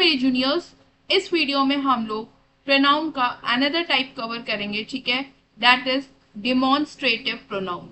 मेरे जूनियर्स, इस वीडियो में हम लोग प्रोनाउन का अनदर टाइप कवर करेंगे, ठीक है, दैट इज डिमॉन्स्ट्रेटिव प्रोनाउन।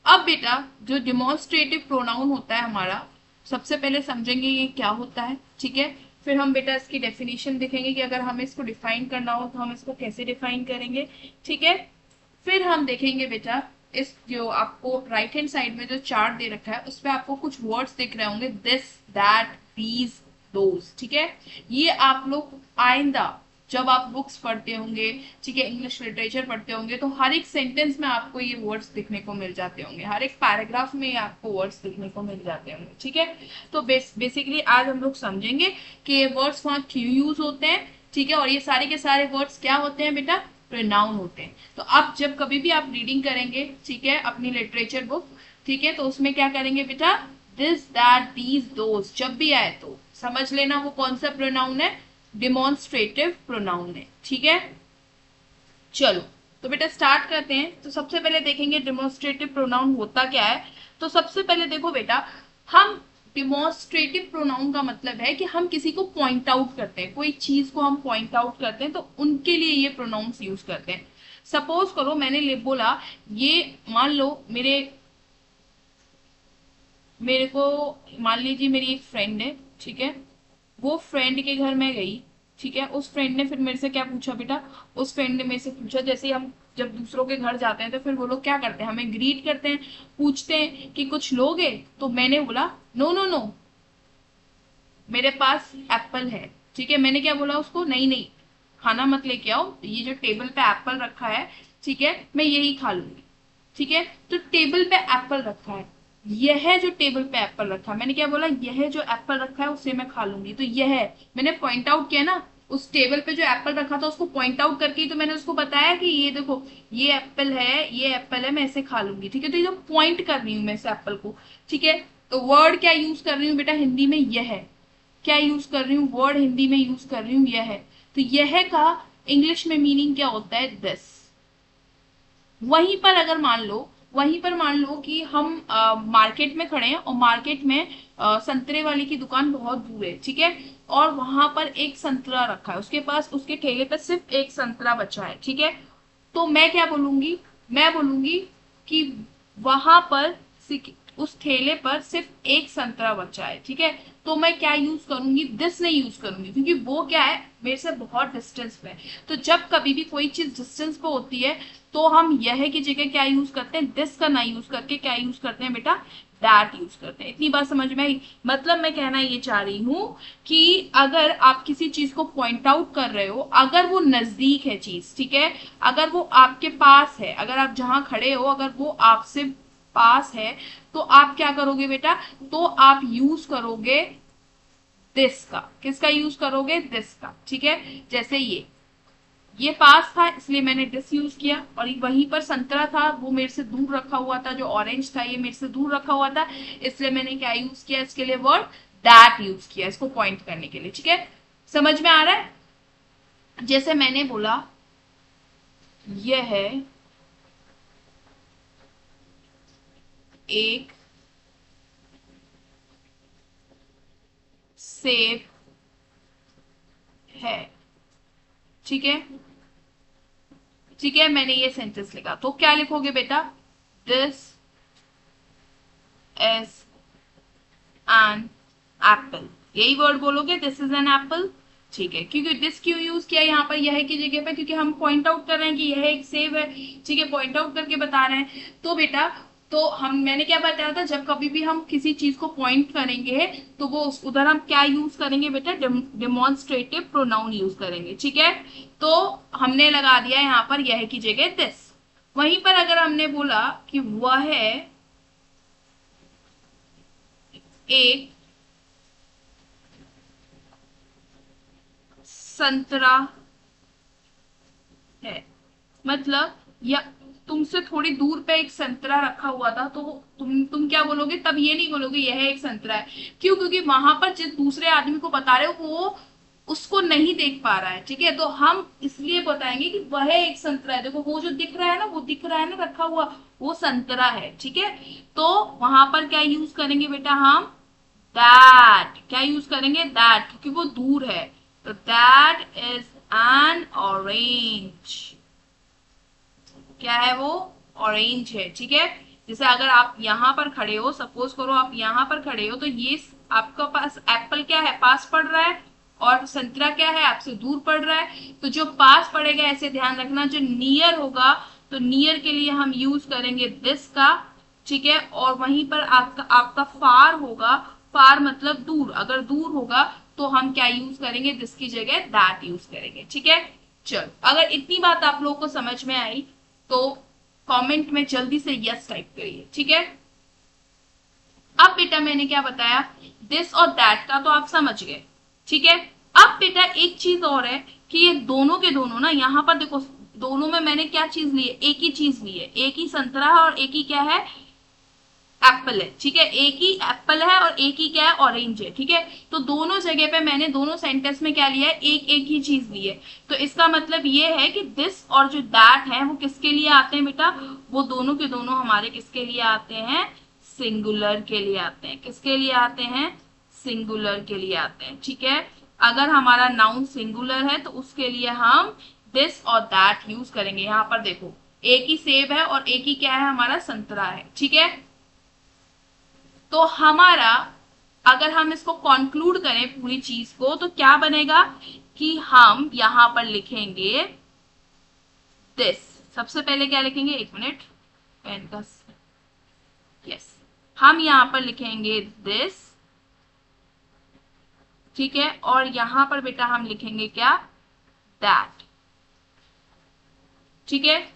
अब बेटा जो डिमॉन्स्ट्रेटिव प्रोनाउन होता है हमारा, सबसे पहले समझेंगे ये क्या होता है, ठीक है। फिर हम बेटा इसकी डेफिनेशन देखेंगे कि अगर हमें इसको डिफाइन करना हो तो हम इसको कैसे डिफाइन करेंगे, ठीक है। फिर हम देखेंगे बेटा इस जो आपको राइट हैंड साइड में जो चार्ट दे रखा है उस पर आपको कुछ वर्ड्स दिख रहे होंगे, दिस दैट दीज दोज, ठीक है। ये आप लोग आइंदा जब आप बुक्स पढ़ते होंगे, ठीक है, इंग्लिश लिटरेचर पढ़ते होंगे, तो हर एक सेंटेंस में आपको ये वर्ड्स दिखने को मिल जाते होंगे, हर एक पैराग्राफ में आपको वर्ड्स दिखने को मिल जाते होंगे, ठीक है। तो बेसिकली आज हम लोग समझेंगे कि ये वर्ड्स वहाँ क्यों यूज होते हैं, ठीक है, और ये सारे के सारे वर्ड्स क्या होते हैं बेटा, प्रोनाउन होते हैं। तो आप जब कभी भी आप रीडिंग करेंगे, ठीक है, अपनी लिटरेचर बुक, ठीक है, तो उसमें क्या करेंगे बेटा, दिस दैट दीज दोज जब भी आए तो समझ लेना वो कौन सा प्रोनाउन है, डिमॉन्स्ट्रेटिव प्रोनाउन है, ठीक है। चलो तो बेटा स्टार्ट करते हैं। तो सबसे पहले देखेंगे डिमॉन्स्ट्रेटिव प्रोनाउन होता क्या है। तो सबसे पहले देखो बेटा, हम डिमॉन्स्ट्रेटिव प्रोनाउन का मतलब है कि हम किसी को पॉइंट आउट करते हैं, कोई चीज को हम पॉइंट आउट करते हैं, तो उनके लिए ये प्रोनाउंस यूज करते हैं। सपोज करो मैंने बोला, ये मान लो मेरे को मान लीजिए मेरी एक फ्रेंड है, ठीक है, वो फ्रेंड के घर में गई, ठीक है, उस फ्रेंड ने फिर मेरे से क्या पूछा बेटा, उस फ्रेंड ने मेरे से पूछा, जैसे हम जब दूसरों के घर जाते हैं तो फिर वो लोग क्या करते हैं, हमें ग्रीट करते हैं, पूछते हैं कि कुछ लोगे, तो मैंने बोला नो नो नो, मेरे पास एप्पल है, ठीक है। मैंने क्या बोला उसको, नहीं नहीं खाना मत लेके आओ, ये जो टेबल पे एप्पल रखा है, ठीक है, मैं यही खा लूंगी, ठीक है। तो टेबल पे एप्पल रखा है, यह जो टेबल पे एप्पल रखा है, मैंने क्या बोला, यह जो एप्पल रखा है उसे मैं खा लूंगी, तो यह मैंने पॉइंट आउट किया ना, उस टेबल पे जो एप्पल रखा था उसको पॉइंट आउट करके ही तो मैंने उसको बताया कि ये देखो ये एप्पल है, ये एप्पल है, मैं इसे खा लूंगी, ठीक है। तो ये जो पॉइंट कर रही हूँ मैं इस एप्पल को, ठीक है। तो वर्ड क्या यूज कर रही हूँ बेटा हिंदी में, यह है, क्या यूज कर रही हूँ, वर्ड हिंदी में यूज कर रही हूँ यह है। तो यह का इंग्लिश में मीनिंग क्या होता है, दिस। वहीं पर मान लो कि हम मार्केट में खड़े हैं और मार्केट में संतरे वाले की दुकान बहुत दूर है, ठीक है, और वहां पर एक संतरा रखा है, उसके पास उसके ठेले पर सिर्फ एक संतरा बचा है, ठीक है। तो मैं क्या बोलूंगी, मैं बोलूंगी कि वहां पर उस ठेले पर सिर्फ एक संतरा बचा है, ठीक है। तो मैं क्या यूज करूंगी, दिस नहीं यूज करूंगी, क्योंकि वो क्या है मेरे से बहुत डिस्टेंस पे है। तो जब कभी भी कोई चीज डिस्टेंस पे होती है तो हम यह की जगह क्या यूज करते हैं, दिस का ना यूज करके क्या यूज करते हैं बेटा, दैट यूज करते हैं। इतनी बात समझ में आई। मतलब मैं कहना ये चाह रही हूँ कि अगर आप किसी चीज को पॉइंट आउट कर रहे हो, अगर वो नजदीक है चीज, ठीक है, अगर वो आपके पास है, अगर आप जहां खड़े हो अगर वो आपसे पास है, तो आप क्या करोगे बेटा, तो आप यूज करोगे दिस का। किसका यूज करोगे, दिस का, ठीक है। जैसे ये पास था इसलिए मैंने दिस यूज किया, और वहीं पर संतरा था वो मेरे से दूर रखा हुआ था, जो ऑरेंज था ये मेरे से दूर रखा हुआ था, इसलिए मैंने क्या यूज किया, इसके लिए वर्ड दैट यूज किया, इसको पॉइंट करने के लिए, ठीक है। समझ में आ रहा है। जैसे मैंने बोला यह है एक सेब है, ठीक है, ठीक है, मैंने ये सेंटेंस लिखा, तो क्या लिखोगे बेटा, दिस इज एन एप्पल, यही वर्ड बोलोगे, दिस इज एन एप्पल, ठीक है। क्योंकि दिस क्यों यूज किया यहाँ पर यह की जगह पे, क्योंकि हम पॉइंट आउट कर रहे हैं कि यह एक सेब है, ठीक है, पॉइंट आउट करके बता रहे हैं। तो बेटा तो मैंने क्या बताया था, जब कभी भी हम किसी चीज को पॉइंट करेंगे तो वो उधर हम क्या यूज करेंगे बेटा, डिमॉन्स्ट्रेटिव प्रोनाउन यूज करेंगे, ठीक है। तो हमने लगा दिया यहाँ पर यह की जगह दिस। वहीं पर अगर हमने बोला कि वह है एक संतरा है, मतलब या तुमसे थोड़ी दूर पे एक संतरा रखा हुआ था, तो तुम क्या बोलोगे, तब ये नहीं बोलोगे यह एक संतरा है। क्यों, क्योंकि वहां पर जिस दूसरे आदमी को बता रहे हो वो उसको नहीं देख पा रहा है, ठीक है। तो हम इसलिए बताएंगे कि वह एक संतरा है, देखो वो जो दिख रहा है ना, वो दिख रहा है ना रखा हुआ, वो संतरा है, ठीक है। तो वहां पर क्या यूज करेंगे बेटा, हम दैट, क्या यूज करेंगे? दैट, क्योंकि वो दूर है, तो दैट इज एन ऑरेंज। क्या है वो? ऑरेंज है, ठीक है। जैसे अगर आप यहाँ पर खड़े हो, सपोज करो आप यहाँ पर खड़े हो, तो ये आपका पास एप्पल क्या है? पास पड़ रहा है, और संतरा क्या है? आपसे दूर पड़ रहा है। तो जो पास पड़ेगा, ऐसे ध्यान रखना, जो नियर होगा, तो नियर के लिए हम यूज करेंगे दिस का, ठीक है। और वहीं पर आपका आपका फार होगा, फार मतलब दूर, अगर दूर होगा तो हम क्या यूज करेंगे? दिस की जगह दैट यूज करेंगे, ठीक है। चलो, अगर इतनी बात आप लोगों को समझ में आई तो कमेंट में जल्दी से यस टाइप करिए, ठीक है। अब बेटा मैंने क्या बताया? दिस और दैट का तो आप समझ गए, ठीक है। अब बेटा एक चीज और है कि ये दोनों के दोनों ना, यहाँ पर देखो, दोनों में मैंने क्या चीज ली है? एक ही चीज ली है, एक ही संतरा है और एक ही क्या है? एप्पल है, ठीक है। एक ही एप्पल है और एक ही क्या है? ऑरेंज है, ठीक है। तो दोनों जगह पे मैंने दोनों सेंटेंस में क्या लिया है? एक एक ही चीज ली है। तो इसका मतलब ये है कि दिस और जो दैट है वो किसके लिए आते हैं बेटा? वो दोनों के दोनों हमारे किसके लिए आते हैं? सिंगुलर के लिए आते हैं। किसके लिए आते हैं? सिंगुलर के लिए आते हैं, ठीक है। अगर हमारा नाउन सिंगुलर है तो उसके लिए हम दिस और दैट यूज करेंगे। यहाँ पर देखो, एक ही सेब है और एक ही क्या है? हमारा संतरा है, ठीक है। तो हमारा, अगर हम इसको कंक्लूड करें पूरी चीज को, तो क्या बनेगा कि हम यहां पर लिखेंगे दिस। सबसे पहले क्या लिखेंगे? एक मिनट, पेन का, यस, हम यहां पर लिखेंगे दिस, ठीक है। और यहां पर बेटा हम लिखेंगे क्या? दैट, ठीक है।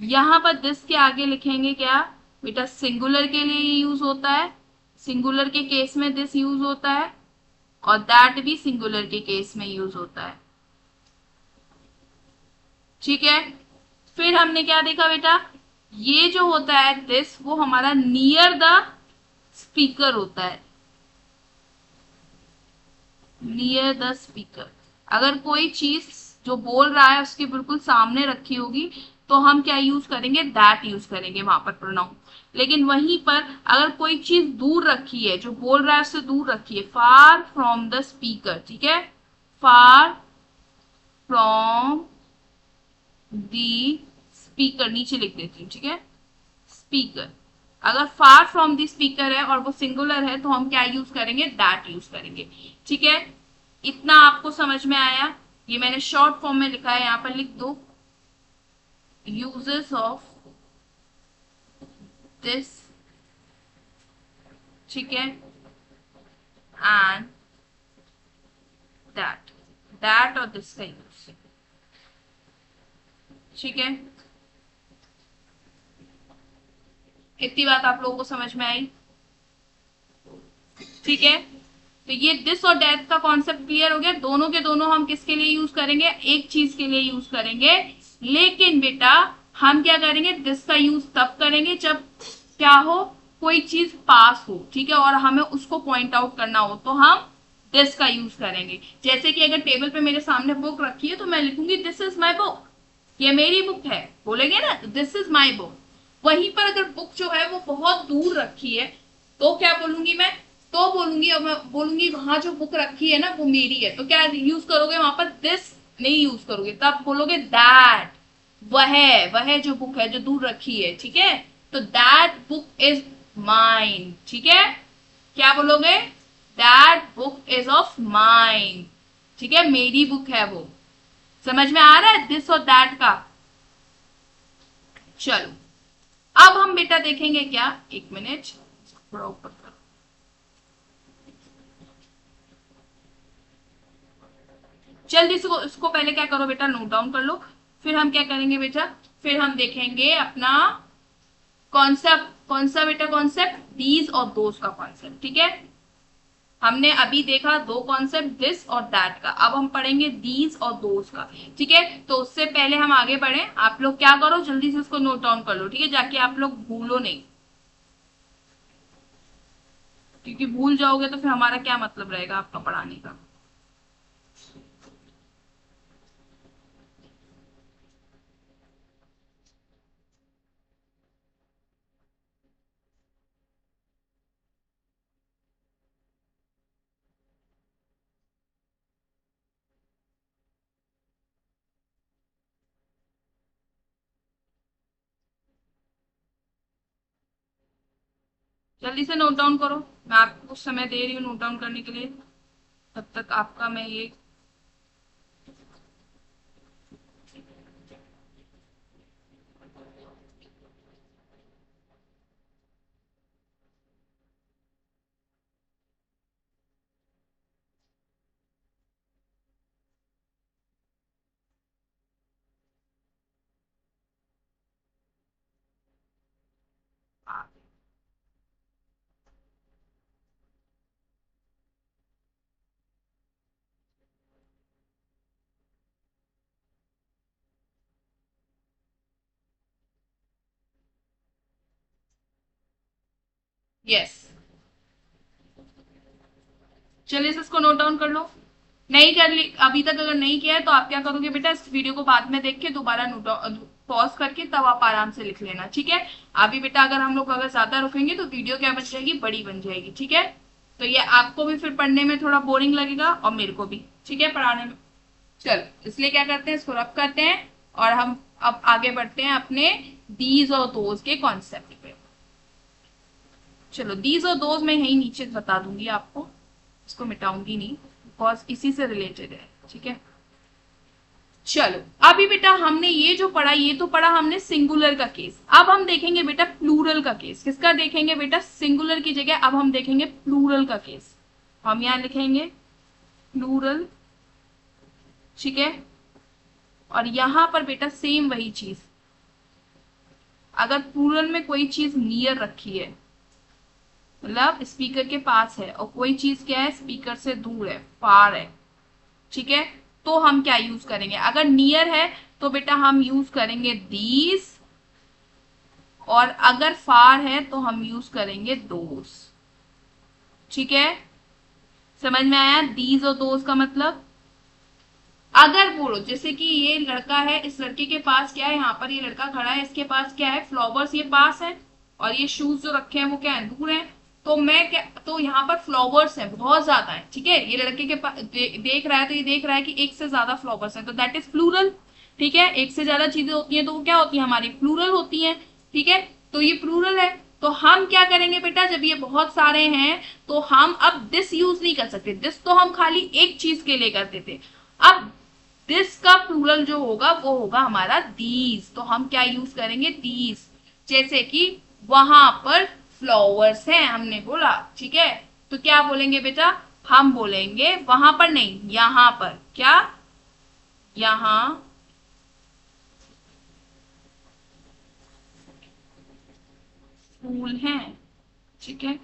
यहां पर दिस के आगे लिखेंगे क्या? बेटा सिंगुलर के लिए यूज होता है, सिंगुलर के केस में दिस यूज होता है, और दैट भी सिंगुलर के केस में यूज होता है, ठीक है। फिर हमने क्या देखा बेटा? ये जो होता है दिस, वो हमारा नियर द स्पीकर होता है, नियर द स्पीकर। अगर कोई चीज जो बोल रहा है उसके बिल्कुल सामने रखी होगी तो हम क्या यूज करेंगे? दैट यूज करेंगे वहां पर प्रोनाउन। लेकिन वहीं पर अगर कोई चीज दूर रखी है, जो बोल रहा है उससे दूर रखी है, फार फ्रॉम द स्पीकर, ठीक है, फार फ्रॉम दी स्पीकर, नीचे लिख देती हूँ, ठीक है, स्पीकर। अगर फार फ्रॉम दी स्पीकर है और वो सिंगुलर है तो हम क्या यूज करेंगे? दैट यूज करेंगे, ठीक है। इतना आपको समझ में आया? ये मैंने शॉर्ट फॉर्म में लिखा है, यहां पर लिख दो, यूजेस ऑफ दिस, ठीक है, एंड दैट, दैट और दिस का यूज, ठीक है। इतनी बात आप लोगों को समझ में आई? ठीक है। तो ये दिस और डेथ का कॉन्सेप्ट क्लियर हो गया। दोनों के दोनों हम किसके लिए यूज करेंगे? एक चीज के लिए यूज करेंगे। लेकिन बेटा हम क्या करेंगे? दिस का यूज तब करेंगे जब क्या हो? कोई चीज पास हो, ठीक है, और हमें उसको पॉइंट आउट करना हो तो हम दिस का यूज करेंगे। जैसे कि अगर टेबल पे मेरे सामने बुक रखी है तो मैं लिखूंगी दिस इज माई बुक, ये मेरी बुक है, बोलेंगे ना, दिस इज माई बुक। वहीं पर अगर बुक जो है वो बहुत दूर रखी है तो क्या बोलूंगी मैं? तो बोलूंगी, अब मैं बोलूंगी वहां जो बुक रखी है ना वो मेरी है, तो क्या यूज करोगे वहां पर? दिस नहीं यूज करोगे, तब बोलोगे दैट, वह जो बुक है जो दूर रखी है, ठीक है। तो दैट बुक इज माइन, ठीक है। क्या बोलोगे? That book is of mine, ठीक है, मेरी बुक है वो। समझ में आ रहा है दिस और दैट का? चलो, अब हम बेटा देखेंगे क्या, एक मिनट, थोड़ा ऊपर करो, जल्दी से इसको पहले क्या करो बेटा, नोट डाउन कर लो। फिर हम क्या करेंगे बेटा? फिर हम देखेंगे अपना कॉन्सेप्ट, कौन सा बेटा कॉन्सेप्ट? दीज और दोस का कॉन्सेप्ट, ठीक है। हमने अभी देखा दो कॉन्सेप्ट, दिस और दैट का, अब हम पढ़ेंगे दीज और दोस का, ठीक है। तो उससे पहले हम आगे बढ़े, आप लोग क्या करो, जल्दी से उसको नोट डाउन कर लो, ठीक है, जाके आप लोग भूलो नहीं, क्योंकि भूल जाओगे तो फिर हमारा क्या मतलब रहेगा आपका पढ़ाने का। जल्दी से नोट डाउन करो, मैं आपको कुछ समय दे रही हूँ नोट डाउन करने के लिए, तब तक आपका मैं ये। यस, चलिए इसको नोट डाउन कर लो। नहीं कर ली अभी तक, अगर नहीं किया है तो आप क्या करोगे बेटा, इस वीडियो को बाद में देख के दोबारा नोट पॉज करके तब आप आराम से लिख लेना, ठीक है। अभी बेटा अगर हम लोग अगर ज्यादा रुकेंगे तो वीडियो क्या बन जाएगी, बड़ी बन जाएगी, ठीक है। तो ये आपको भी फिर पढ़ने में थोड़ा बोरिंग लगेगा और मेरे को भी, ठीक है, पढ़ाने में। चलो इसलिए क्या करते हैं, इसको रब करते हैं और हम अब आगे बढ़ते हैं अपने दीज और दोज के कॉन्सेप्ट पे। चलो दीज और दोज मैं यही नीचे बता दूंगी आपको, इसको मिटाऊंगी नहीं बिकॉज इसी से रिलेटेड है, ठीक है। चलो अभी बेटा हमने ये जो पढ़ा, ये तो पढ़ा हमने सिंगुलर का केस। अब हम देखेंगे बेटा प्लूरल का केस। किसका देखेंगे बेटा, सिंगुलर की जगह अब हम देखेंगे प्लूरल का केस। हम यहां लिखेंगे प्लूरल, ठीक है। और यहां पर बेटा सेम वही चीज, अगर प्लूरल में कोई चीज नियर रखी है, मतलब स्पीकर के पास है, और कोई चीज क्या है स्पीकर से दूर है, फार है, ठीक है, तो हम क्या यूज करेंगे। अगर नियर है तो बेटा हम यूज करेंगे दीज, और अगर फार है तो हम यूज करेंगे दोस, ठीक है। समझ में आया दीज और दोस का मतलब। अगर बोलो जैसे कि ये लड़का है, इस लड़के के पास क्या है, यहाँ पर ये लड़का खड़ा है, इसके पास क्या है, फ्लावर्स ये पास है, और ये शूज जो रखे हैं वो क्या है, दूर है। तो मैं क्या, तो यहाँ पर फ्लावर्स है, बहुत ज्यादा है, ठीक है। ये लड़के के पास देख रहा है, तो ये देख रहा है कि एक से ज्यादा फ्लावर्स है, तो दैट इज प्लूरल, ठीक है। एक से ज्यादा चीजें होती हैं तो वो क्या होती है, हमारी प्लूरल होती है, ठीक है। तो ये प्लूरल है, तो हम क्या करेंगे बेटा, जब ये बहुत सारे हैं तो हम अब दिस यूज नहीं कर सकते। दिस तो हम खाली एक चीज के लिए करते थे, अब दिस का प्लूरल जो होगा वो होगा हमारा दीज, तो हम क्या यूज करेंगे, दीज। जैसे कि वहां पर फ्लावर्स हैं हमने बोला, ठीक है, तो क्या बोलेंगे बेटा, हम बोलेंगे वहां पर नहीं, यहां पर, क्या, यहां फूल हैं, ठीक है।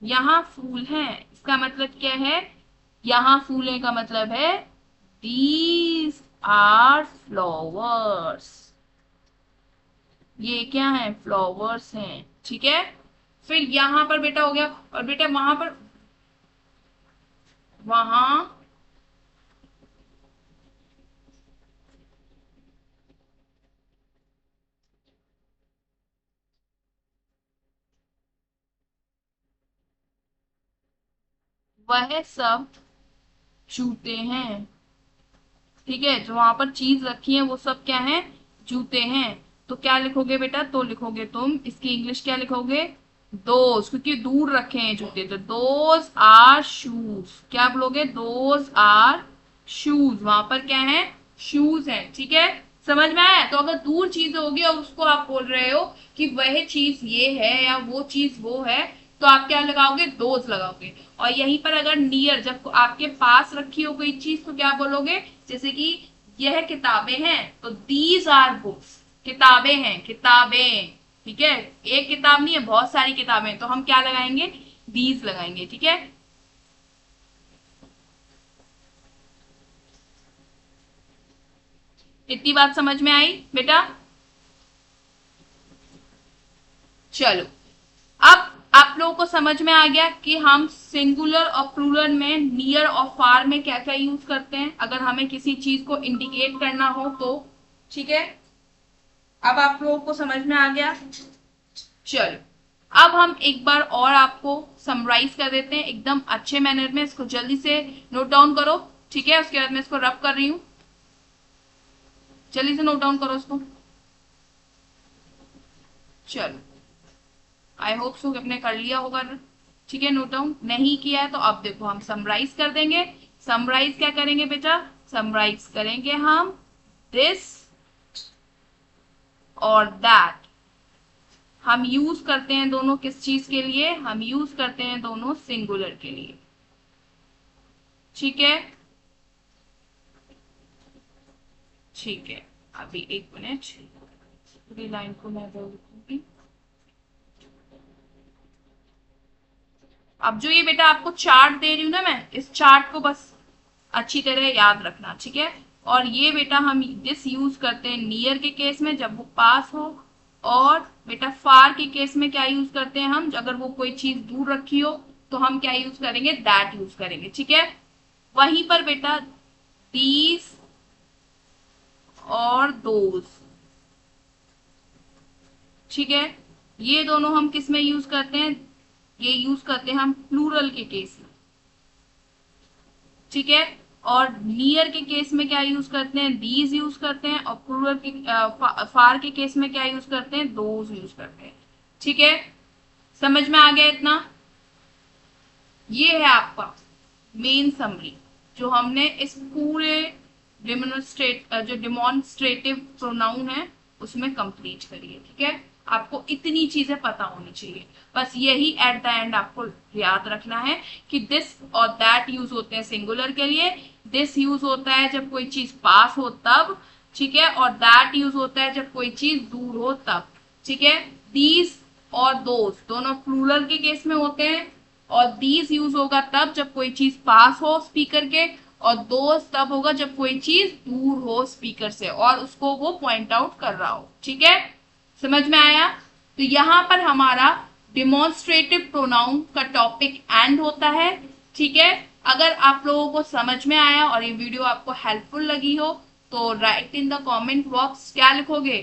यहां फूल हैं इसका मतलब क्या है, यहां फूल का मतलब है दीज आर फ्लावर्स, ये क्या है, फ्लावर्स हैं, ठीक है। फिर यहां पर बेटा हो गया, और बेटा वहां पर, वहां वह सब जूते हैं, ठीक है। जो वहां पर चीज रखी है वो सब क्या है, जूते हैं। तो क्या लिखोगे बेटा, तो लिखोगे तुम इसकी इंग्लिश क्या लिखोगे, दोज, क्योंकि दूर रखे हैं जूते, तो दोज आर शूज, क्या बोलोगे, दोज आर शूज, वहां पर क्या है, शूज है, ठीक है। समझ में आया। तो अगर दूर चीज होगी और उसको आप बोल रहे हो कि वह चीज ये है या वो चीज वो है, तो आप क्या लगाओगे, दोज लगाओगे। और यहीं पर अगर नियर, जब आपके पास रखी हो कोई चीज, तो क्या बोलोगे, जैसे कि यह किताबें हैं तो दीज आर बुक्स, किताबें हैं, किताबें, ठीक है। एक किताब नहीं है, बहुत सारी किताबें, तो हम क्या लगाएंगे, दीज लगाएंगे, ठीक है। इतनी बात समझ में आई बेटा। चलो अब आप लोगों को समझ में आ गया कि हम सिंगुलर और प्लूरल में, नियर और फार में क्या क्या यूज करते हैं अगर हमें किसी चीज को इंडिकेट करना हो तो, ठीक है। अब आप लोगों को समझ में आ गया। चलो अब हम एक बार और आपको समराइज कर देते हैं एकदम अच्छे मैनर में, इसको जल्दी से नोट डाउन करो, ठीक है। उसके बाद मैं इसको रब कर रही हूं, जल्दी से नोट डाउन करो इसको। चलो आई होप सो आपने कर लिया होगा, ठीक है, नोट डाउन। नहीं किया है तो अब देखो हम समराइज कर देंगे। समराइज क्या करेंगे बेटा, समराइज करेंगे हम दिस और दैट। हम यूज करते हैं दोनों किस चीज के लिए, हम यूज करते हैं दोनों सिंगुलर के लिए, ठीक है। ठीक है, अभी एक मिनट, पूरी लाइन को मैं बोलूंगी। अब जो ये बेटा आपको चार्ट दे रही हूं ना मैं, इस चार्ट को बस अच्छी तरह याद रखना, ठीक है। और ये बेटा हम दिस यूज करते हैं नियर के केस में जब वो पास हो, और बेटा फार के केस में क्या यूज करते हैं हम, अगर वो कोई चीज दूर रखी हो तो हम क्या यूज करेंगे, दैट यूज करेंगे, ठीक है। वहीं पर बेटा दीज और दोज, ठीक है, ये दोनों हम किस में यूज करते हैं, ये यूज करते हैं हम प्लूरल के केस में, ठीक है। और नियर के केस में क्या यूज करते हैं, दीज यूज करते हैं, और प्लूरल के फार के केस में क्या यूज करते हैं, दोज यूज करते हैं, ठीक है। समझ में आ गया इतना। ये है आपका मेन समरी जो हमने इस पूरे जो डिमॉन्स्ट्रेटिव प्रोनाउन है उसमें कंप्लीट करी है, ठीक है। आपको इतनी चीजें पता होनी चाहिए, बस यही एट द एंड आपको याद रखना है कि दिस और दैट यूज होते हैं सिंगुलर के लिए, दिस यूज होता है जब कोई चीज पास हो तब, ठीक है, और दैट यूज होता है जब कोई चीज दूर हो तब, ठीक है। दीज और दोस्त दोनों प्लूरल के केस में होते हैं, और दीज यूज होगा तब जब कोई चीज पास हो स्पीकर के, और दोस्त तब होगा जब कोई चीज दूर हो स्पीकर से और उसको वो पॉइंट आउट कर रहा हो, ठीक है। समझ में आया। तो यहां पर हमारा डिमॉन्स्ट्रेटिव प्रोनाउन का टॉपिक एंड होता है, ठीक है। अगर आप लोगों को समझ में आया और ये वीडियो आपको हेल्पफुल लगी हो तो right in the comment box क्या लिखोगे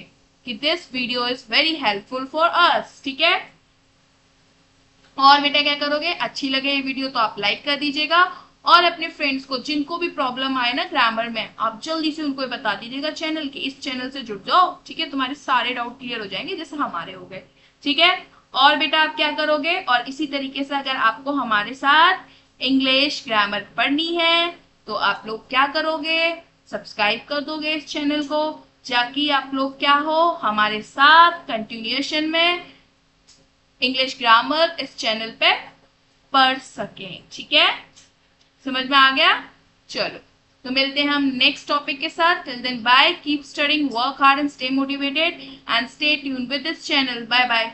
कि this video is very helpful for us, ठीक है। और बेटा क्या करोगे, अच्छी लगे ये वीडियो तो आप लाइक कर दीजिएगा, और अपने फ्रेंड्स को जिनको भी प्रॉब्लम आए ना ग्रामर में आप जल्दी से उनको बता दीजिएगा चैनल के, इस चैनल से जुड़ जाओ, ठीक है। तुम्हारे सारे डाउट क्लियर हो जाएंगे जैसे हमारे हो गए, ठीक है। और बेटा आप क्या करोगे, और इसी तरीके से अगर आपको हमारे साथ इंग्लिश ग्रामर पढ़नी है तो आप लोग क्या करोगे, सब्सक्राइब कर दोगे इस चैनल को, ताकि आप लोग क्या हो हमारे साथ कंटिन्यूएशन में इंग्लिश ग्रामर इस चैनल पे पढ़ सकें, ठीक है। समझ में आ गया। चलो तो मिलते हैं हम नेक्स्ट टॉपिक के साथ। Till then bye, keep studying, work hard and stay motivated and stay tuned with this channel. Bye bye.